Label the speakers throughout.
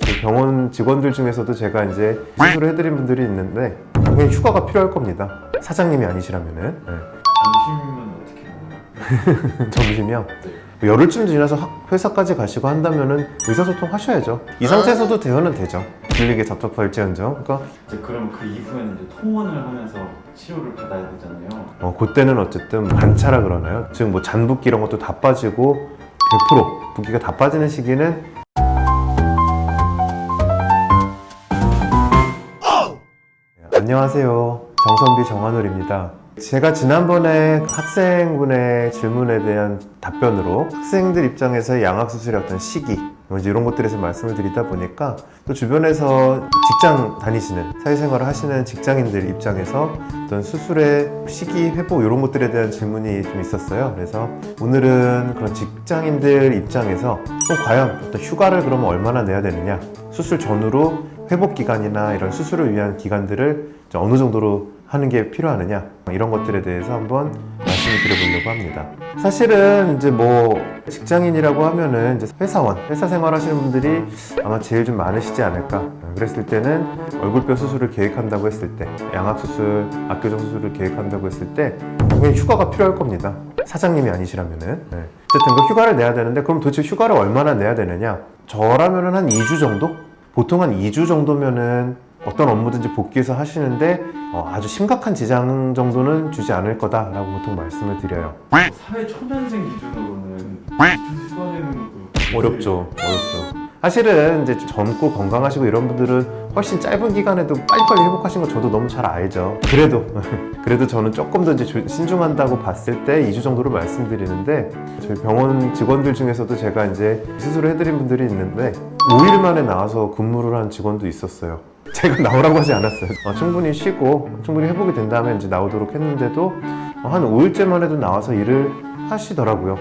Speaker 1: 저희 병원 직원들 중에서도 제가 이제 수술을 해드린 분들이 있는데 당연히 휴가가 필요할 겁니다. 사장님이 아니시라면은. 네.
Speaker 2: 점심은 어떻게 먹나요?
Speaker 1: 점심이요? 열흘쯤 지나서 회사까지 가시고 한다면은 의사소통 하셔야죠. 이 상태에서도 대화는 되죠. 들리게 답답할지언정. 그러니까
Speaker 2: 이제 그럼 그 이후에는 이제 통원을 하면서 치료를 받아야 되잖아요.
Speaker 1: 그때는 어쨌든 반차라 그러나요? 즉 뭐 잔붓기 이런 것도 다 빠지고 100% 붓기가 다 빠지는 시기는 안녕하세요. 정선비 정한울입니다. 제가 지난번에 학생분의 질문에 대한 답변으로 학생들 입장에서의 양악수술의 어떤 시기 이제 이런 것들에서 말씀을 드리다 보니까 또 주변에서 직장 다니시는 사회생활을 하시는 직장인들 입장에서 어떤 수술의 시기 회복 이런 것들에 대한 질문이 좀 있었어요. 그래서 오늘은 그런 직장인들 입장에서 과연 어떤 휴가를 그러면 얼마나 내야 되느냐, 수술 전후로 회복 기간이나 이런 수술을 위한 기간들을 어느 정도로 하는 게 필요하느냐 이런 것들에 대해서 한번 말씀을 드려보려고 합니다. 사실은 이제 뭐 직장인이라고 하면은 이제 회사 생활 하시는 분들이 아마 제일 좀 많으시지 않을까. 그랬을 때는 얼굴뼈 수술을 계획한다고 했을 때, 양악 수술, 악교정 수술을 계획한다고 했을 때 당연히 휴가가 필요할 겁니다. 사장님이 아니시라면은. 어쨌든 그 휴가를 내야 되는데 그럼 도대체 휴가를 얼마나 내야 되느냐? 저라면은 한 2주 정도? 보통 한 2주 정도면은 어떤 업무든지 복귀해서 하시는데 아주 심각한 지장 정도는 주지 않을 거다라고 보통 말씀을 드려요.
Speaker 2: 사회 초년생 기준으로는 2주 휴가 내는 것도
Speaker 1: 어렵죠. 사실은 이제 젊고 건강하시고 이런 분들은 훨씬 짧은 기간에도 빨리빨리 회복하신 거 저도 너무 잘 알죠. 그래도 저는 조금 더 이제 신중한다고 봤을 때 2주 정도로 말씀드리는데 저희 병원 직원들 중에서도 제가 이제 수술을 해드린 분들이 있는데 5일 만에 나와서 근무를 한 직원도 있었어요. 제가 나오라고 하지 않았어요. 충분히 쉬고 충분히 회복이 된 다음에 이제 나오도록 했는데도 한 5일째만 해도 나와서 일을 하시더라고요.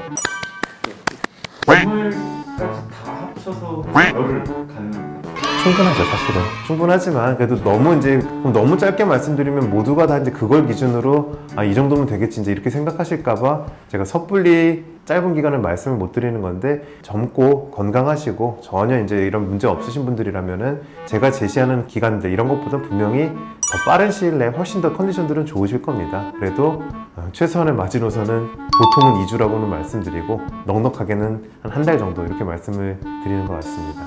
Speaker 2: 주말까지 다 합쳐서 열흘 가는
Speaker 1: 충분하죠, 사실은. 충분하지만 그래도 너무 짧게 말씀드리면 모두가 다 이제 그걸 기준으로 이 정도면 되겠지 이제 이렇게 생각하실까봐 제가 섣불리 짧은 기간을 말씀을 못 드리는 건데 젊고 건강하시고 전혀 이제 이런 문제 없으신 분들이라면은 제가 제시하는 기간들 이런 것보다 분명히 더 빠른 시일 내에 훨씬 더 컨디션들은 좋으실 겁니다. 그래도 최소한의 마지노선은 보통은 2주라고는 말씀드리고 넉넉하게는 한 달 정도 이렇게 말씀을 드리는 것 같습니다.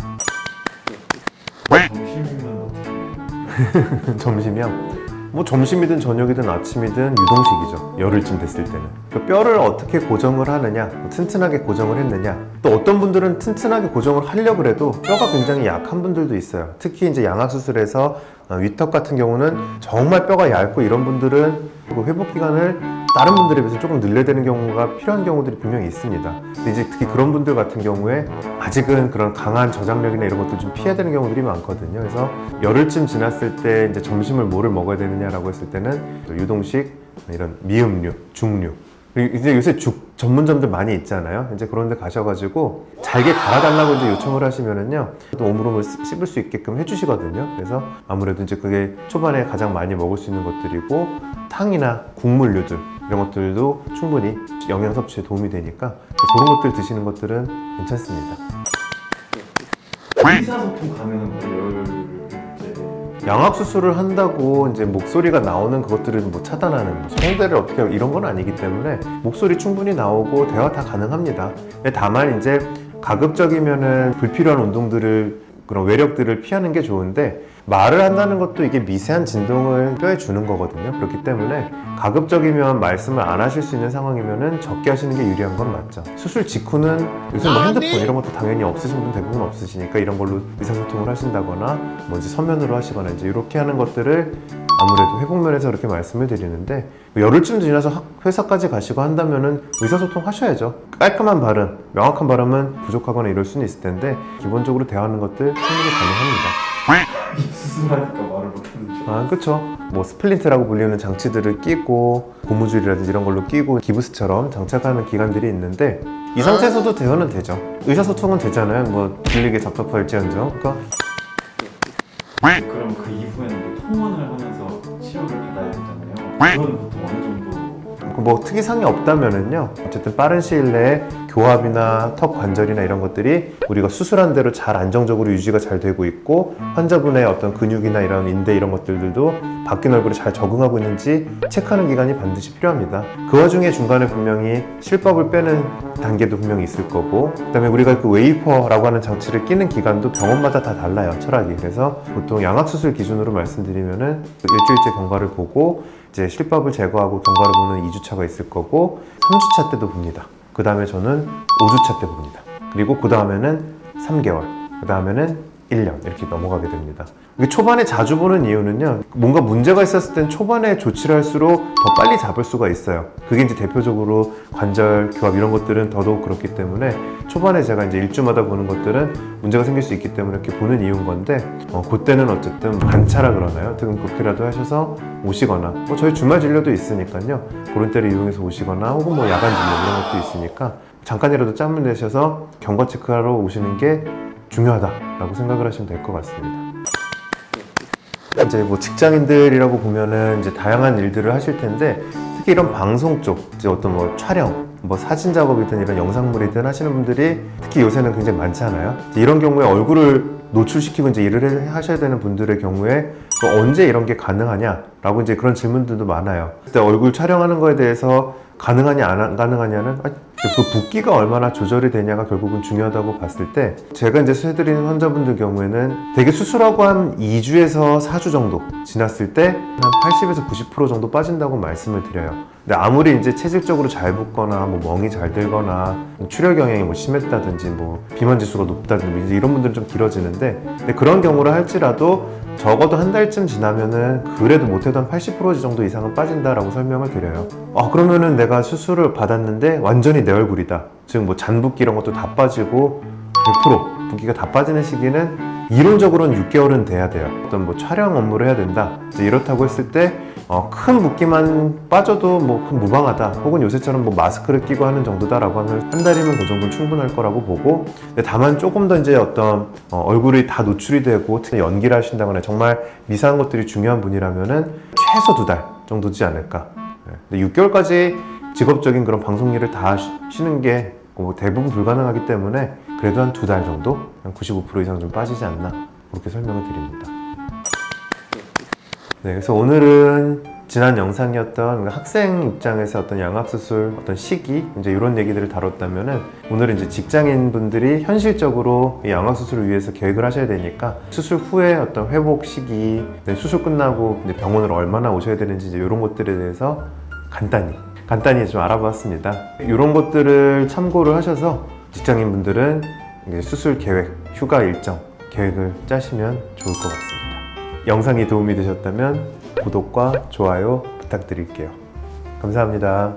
Speaker 2: 점심은 어떻게 먹나요?
Speaker 1: 점심이요? 뭐 점심이든 저녁이든 아침이든 유동식이죠. 열흘쯤 됐을 때는. 그 뼈를 어떻게 고정을 하느냐, 튼튼하게 고정을 했느냐. 또 어떤 분들은 튼튼하게 고정을 하려고 해도 뼈가 굉장히 약한 분들도 있어요. 특히 이제 양악 수술에서 위턱 같은 경우는 정말 뼈가 얇고 이런 분들은 그 회복 기간을 다른 분들에 비해서 조금 늘려야 되는 경우가 필요한 경우들이 분명히 있습니다. 근데 이제 특히 그런 분들 같은 경우에 아직은 그런 강한 저장력이나 이런 것들 좀 피해야 되는 경우들이 많거든요. 그래서 열흘쯤 지났을 때 이제 점심을 뭐를 먹어야 되느냐라고 했을 때는 유동식, 이런 미음류, 죽류. 그리고 이제 요새 죽 전문점들 많이 있잖아요. 이제 그런 데 가셔가지고 잘게 갈아달라고 이제 요청을 하시면은요. 또 오물오물 씹을 수 있게끔 해주시거든요. 그래서 아무래도 이제 그게 초반에 가장 많이 먹을 수 있는 것들이고 탕이나 국물류들 이런 것들도 충분히 영양 섭취에 도움이 되니까 그런 것들 드시는 것들은 괜찮습니다.
Speaker 2: 의사소통 가능한 열흘째
Speaker 1: 양악 수술을 한다고 이제 목소리가 나오는 그것들은 뭐 차단하는 성대를 어떻게 하고 이런 건 아니기 때문에 목소리 충분히 나오고 대화 다 가능합니다. 다만 이제 가급적이면은 불필요한 운동들을 그런 외력들을 피하는 게 좋은데 말을 한다는 것도 이게 미세한 진동을 뼈에 주는 거거든요. 그렇기 때문에 가급적이면 말씀을 안 하실 수 있는 상황이면은 적게 하시는 게 유리한 건 맞죠. 수술 직후는 요새 뭐 핸드폰 이런 것도 당연히 없으신 분 대부분 없으시니까 이런 걸로 의사소통을 하신다거나 뭐 이제 서면으로 하시거나 이제 이렇게 하는 것들을 아무래도 회복면에서 그렇게 말씀을 드리는데 열흘쯤 지나서 회사까지 가시고 한다면은 의사소통 하셔야죠. 깔끔한 발음, 명확한 발음은 부족하거나 이럴 수는 있을 텐데 기본적으로 대화하는 것들 충분히 가능합니다.
Speaker 2: 수술하니까 말을 못하는데
Speaker 1: 그쵸. 뭐 스플린트라고 불리는 장치들을 끼고 고무줄이라든지 이런 걸로 끼고 기부스처럼 장착하는 기관들이 있는데 이 상태에서도 대화는 되죠. 의사소통은 되잖아요. 뭐 들리게 답답할지언정. 그러니까
Speaker 2: 그럼 그 이후에는 뭐 통원을 하면서 치료를 받아야 되잖아요. 그건 보통 어느 정도
Speaker 1: 뭐 특이사항이 없다면은요. 어쨌든 빠른 시일 내에 교합이나 턱 관절이나 이런 것들이 우리가 수술한 대로 잘 안정적으로 유지가 잘 되고 있고 환자분의 어떤 근육이나 이런 인대 이런 것들도 바뀐 얼굴에 잘 적응하고 있는지 체크하는 기간이 반드시 필요합니다. 그 와중에 중간에 분명히 실밥을 빼는 단계도 분명히 있을 거고, 그다음에 우리가 그 웨이퍼라고 하는 장치를 끼는 기간도 병원마다 다 달라요, 철학이. 그래서 보통 양악수술 기준으로 말씀드리면은 일주일째 경과를 보고 이제 실밥을 제거하고 경과를 보는 2주차가 있을 거고 3주차 때도 봅니다. 그 다음에 저는 5주차 때 봅니다. 그리고 그 다음에는 3개월, 그 다음에는 1년 이렇게 넘어가게 됩니다. 이게 초반에 자주 보는 이유는요, 뭔가 문제가 있었을 땐 초반에 조치를 할수록 더 빨리 잡을 수가 있어요. 그게 이제 대표적으로 관절 교합 이런 것들은 더더욱 그렇기 때문에 초반에 제가 이제 일주마다 보는 것들은 문제가 생길 수 있기 때문에 이렇게 보는 이유인 건데, 그때는 어쨌든 반차라 그러나요? 지금 그렇게라도 하셔서 오시거나, 저희 주말 진료도 있으니까요, 그런 때를 이용해서 오시거나 혹은 뭐 야간 진료 이런 것도 있으니까 잠깐이라도 짬을 내셔서 경과 체크하러 오시는 게 중요하다라고 생각을 하시면 될 것 같습니다. 이제 뭐 직장인들이라고 보면은 이제 다양한 일들을 하실 텐데, 특히 이런 방송 쪽, 이제 어떤 뭐 촬영, 뭐 사진 작업이든 이런 영상물이든 하시는 분들이 특히 요새는 굉장히 많잖아요. 이런 경우에 얼굴을 노출시키고 이제 일을 하셔야 되는 분들의 경우에 언제 이런 게 가능하냐라고 이제 그런 질문들도 많아요. 그때 얼굴 촬영하는 거에 대해서 가능하냐 안 가능하냐는 그 붓기가 얼마나 조절이 되냐가 결국은 중요하다고 봤을 때, 제가 이제 수해드리는 환자분들 경우에는 되게 수술하고 한 2주에서 4주 정도 지났을 때 한 80에서 90% 정도 빠진다고 말씀을 드려요. 근데 아무리 이제 체질적으로 잘 붓거나 뭐 멍이 잘 들거나 출혈 경향이 뭐 심했다든지 뭐 비만 지수가 높다든지 이제 이런 분들은 좀 길어지는데, 근데 그런 경우를 할지라도 적어도 한 달쯤 지나면은 그래도 못해도 한 80% 정도 이상은 빠진다라고 설명을 드려요. 그러면은 내가 수술을 받았는데 완전히 내 얼굴이다, 즉 뭐 잔붓기 이런 것도 다 빠지고 100% 붓기가 다 빠지는 시기는 이론적으로는 6개월은 돼야 돼요. 어떤 뭐 촬영 업무를 해야 된다, 이제 이렇다고 했을 때 큰 붓기만 빠져도 뭐 큰 무방하다, 혹은 요새처럼 뭐 마스크를 끼고 하는 정도다라고 하면 한 달이면 그 정도는 충분할 거라고 보고, 근데 다만 조금 더 이제 어떤 얼굴이 다 노출이 되고 특히 연기를 하신다거나 정말 미세한 것들이 중요한 분이라면은 최소 2달 정도지 않을까. 근데 6개월까지 직업적인 그런 방송 일을 다 쉬는 게 뭐 대부분 불가능하기 때문에 그래도 한 2달 정도, 한 95% 이상 좀 빠지지 않나, 그렇게 설명을 드립니다. 네, 그래서 오늘은 지난 영상이었던 학생 입장에서 어떤 양악수술, 어떤 시기, 이제 이런 얘기들을 다뤘다면은, 오늘은 이제 직장인 분들이 현실적으로 이 양악수술을 위해서 계획을 하셔야 되니까 수술 후에 어떤 회복 시기, 수술 끝나고 이제 병원으로 얼마나 오셔야 되는지 이제 이런 것들에 대해서 간단히 좀 알아봤습니다. 이런 것들을 참고를 하셔서 직장인 분들은 수술 계획, 휴가 일정 계획을 짜시면 좋을 것 같습니다. 영상이 도움이 되셨다면 구독과 좋아요 부탁드릴게요. 감사합니다.